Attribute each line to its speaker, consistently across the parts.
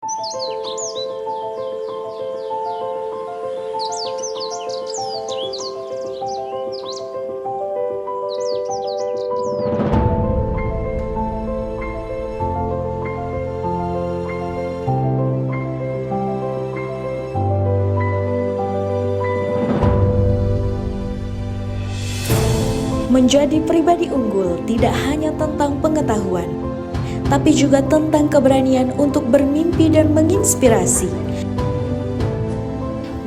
Speaker 1: Menjadi pribadi unggul tidak hanya tentang pengetahuan, tapi juga tentang keberanian untuk bermimpi dan menginspirasi.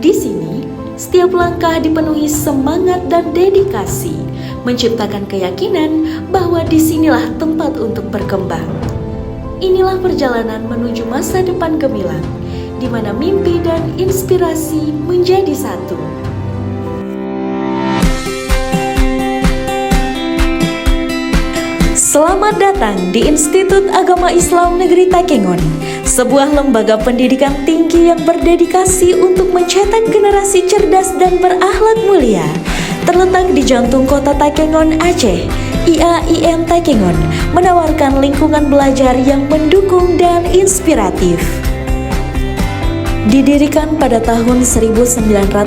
Speaker 1: Di sini, setiap langkah dipenuhi semangat dan dedikasi, menciptakan keyakinan bahwa disinilah tempat untuk berkembang. Inilah perjalanan menuju masa depan gemilang, di mana mimpi dan inspirasi menjadi satu. Selamat datang di Institut Agama Islam Negeri Takengon, sebuah lembaga pendidikan tinggi yang berdedikasi untuk mencetak generasi cerdas dan berakhlak mulia. Terletak di jantung kota Takengon, Aceh, IAIN Takengon menawarkan lingkungan belajar yang mendukung dan inspiratif. Didirikan pada tahun 1984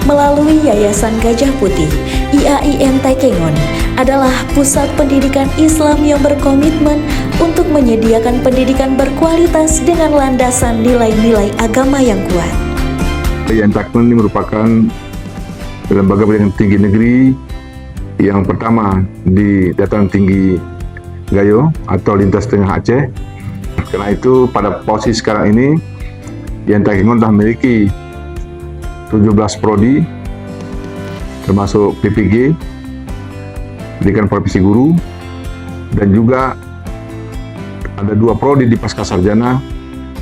Speaker 1: melalui Yayasan Gajah Putih, IAIN Takengon adalah pusat pendidikan Islam yang berkomitmen untuk menyediakan pendidikan berkualitas dengan landasan nilai-nilai agama yang kuat.
Speaker 2: IAIN Takengon ini merupakan lembaga pendidikan tinggi negeri yang pertama di dataran tinggi Gayo atau lintas tengah Aceh. Karena itu pada posisi sekarang ini IAIN Takengon telah memiliki 17 prodi termasuk PPG, pendidikan profesi guru, dan juga ada 2 prodi di pasca sarjana,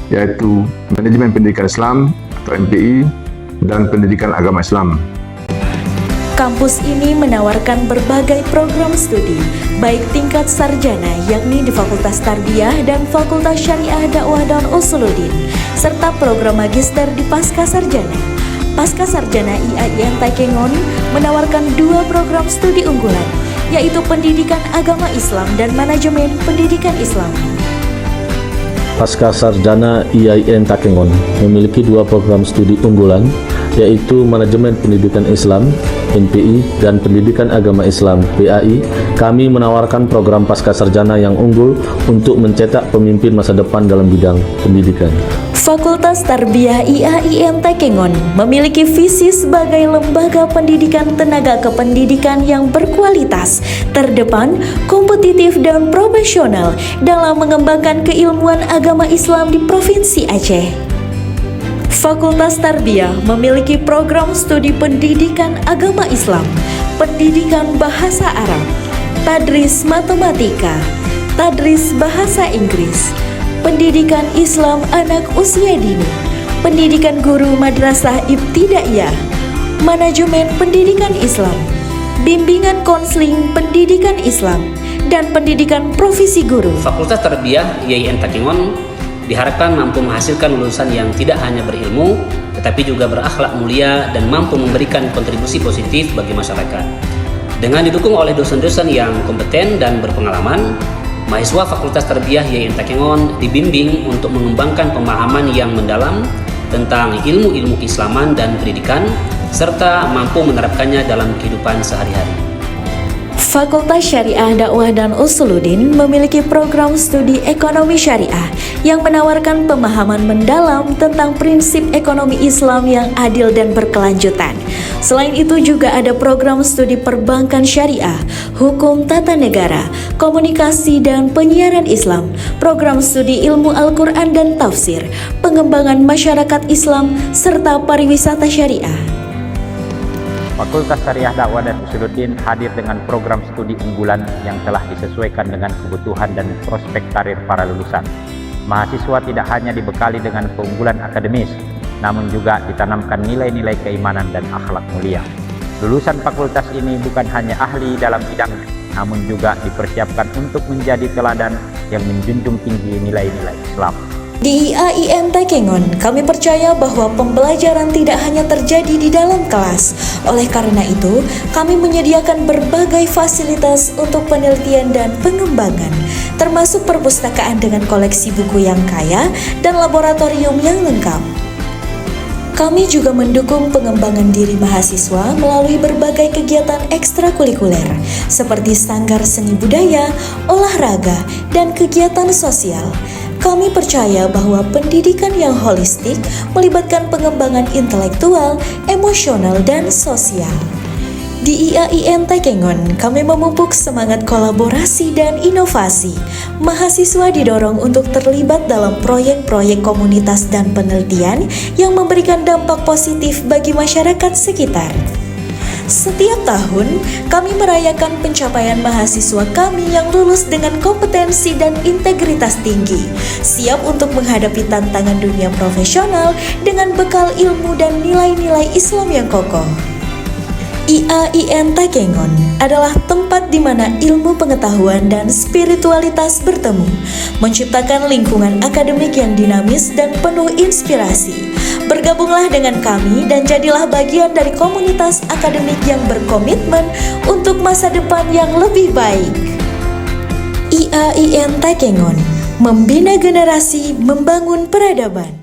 Speaker 2: yaitu manajemen pendidikan Islam atau MPI dan pendidikan agama Islam.
Speaker 1: Kampus ini menawarkan berbagai program studi, baik tingkat sarjana yakni di Fakultas Tarbiyah dan Fakultas Syariah Dakwah dan Usuluddin, serta program magister di pasca sarjana. Pasca sarjana IAIN Takengon menawarkan 2 program studi unggulan, yaitu Pendidikan Agama Islam dan Manajemen Pendidikan Islam.
Speaker 3: Pasca sarjana IAIN Takengon memiliki 2 program studi unggulan, yaitu Manajemen Pendidikan Islam (MPI) dan Pendidikan Agama Islam (PAI). Kami menawarkan program pasca sarjana yang unggul untuk mencetak pemimpin masa depan dalam bidang pendidikan.
Speaker 1: Fakultas Tarbiyah IAIN Takengon memiliki visi sebagai lembaga pendidikan tenaga kependidikan yang berkualitas, terdepan, kompetitif, dan profesional dalam mengembangkan keilmuan agama Islam di Provinsi Aceh. Fakultas Tarbiyah memiliki program studi pendidikan agama Islam, pendidikan bahasa Arab, tadris matematika, tadris bahasa Inggris, pendidikan Islam anak usia dini, pendidikan guru madrasah ibtidaiyah, manajemen pendidikan Islam, bimbingan konseling pendidikan Islam, dan pendidikan profesi guru.
Speaker 4: Fakultas Tarbiyah IAIN Takengon diharapkan mampu menghasilkan lulusan yang tidak hanya berilmu, tetapi juga berakhlak mulia dan mampu memberikan kontribusi positif bagi masyarakat. Dengan didukung oleh dosen-dosen yang kompeten dan berpengalaman, mahasiswa Fakultas Tarbiyah IAIN Takengon dibimbing untuk mengembangkan pemahaman yang mendalam tentang ilmu-ilmu keislaman dan pendidikan, serta mampu menerapkannya dalam kehidupan sehari-hari.
Speaker 1: Fakultas Syariah Dakwah dan Usuluddin memiliki program studi ekonomi syariah yang menawarkan pemahaman mendalam tentang prinsip ekonomi Islam yang adil dan berkelanjutan. Selain itu juga ada program studi perbankan syariah, hukum tata negara, komunikasi dan penyiaran Islam, program studi ilmu Al-Quran dan tafsir, pengembangan masyarakat Islam, serta pariwisata syariah.
Speaker 5: Fakultas Syariah Dakwah dan Usuluddin hadir dengan program studi unggulan yang telah disesuaikan dengan kebutuhan dan prospek karir para lulusan. Mahasiswa tidak hanya dibekali dengan keunggulan akademis, namun juga ditanamkan nilai-nilai keimanan dan akhlak mulia. Lulusan fakultas ini bukan hanya ahli dalam bidangnya, namun juga dipersiapkan untuk menjadi teladan yang menjunjung tinggi nilai-nilai Islam.
Speaker 1: Di IAIN Takengon, kami percaya bahwa pembelajaran tidak hanya terjadi di dalam kelas. Oleh karena itu, kami menyediakan berbagai fasilitas untuk penelitian dan pengembangan. termasuk perpustakaan dengan koleksi buku yang kaya dan laboratorium yang lengkap. Kami juga mendukung pengembangan diri mahasiswa melalui berbagai kegiatan ekstrakurikuler seperti sanggar seni budaya, olahraga, dan kegiatan sosial. Kami percaya bahwa pendidikan yang holistik melibatkan pengembangan intelektual, emosional, dan sosial. Di IAIN Takengon, kami memupuk semangat kolaborasi dan inovasi. Mahasiswa didorong untuk terlibat dalam proyek-proyek komunitas dan penelitian yang memberikan dampak positif bagi masyarakat sekitar. Setiap tahun, kami merayakan pencapaian mahasiswa kami yang lulus dengan kompetensi dan integritas tinggi, siap untuk menghadapi tantangan dunia profesional dengan bekal ilmu dan nilai-nilai Islam yang kokoh. IAIN Takengon adalah tempat di mana ilmu pengetahuan dan spiritualitas bertemu, menciptakan lingkungan akademik yang dinamis dan penuh inspirasi. Bergabunglah dengan kami dan jadilah bagian dari komunitas akademik yang berkomitmen untuk masa depan yang lebih baik. IAIN Takengon, membina generasi, membangun peradaban.